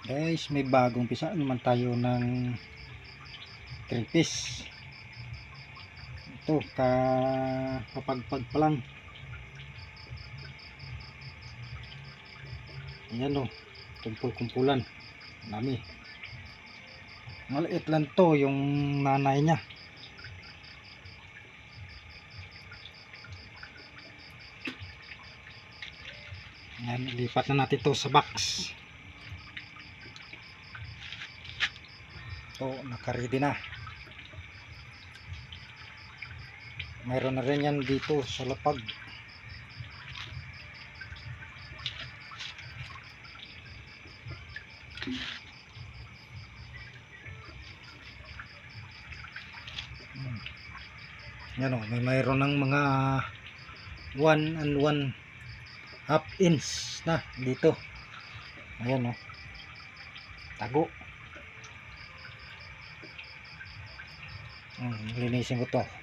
Guys, may bagong pisa naman tayo ng crayfish. Ito, kapagpag pa lang. Ayan o, kumpul-kumpulan. Dami. Maliit lang to yung nanay niya. Ayan, lipat na natin to sa box. Ito, naka-ready na. Mayroon na rin yan dito sa lapag. Yan o, mayroon ng mga 1 and 1/2 inch na dito. Ayan o, tago. Linisin ko to.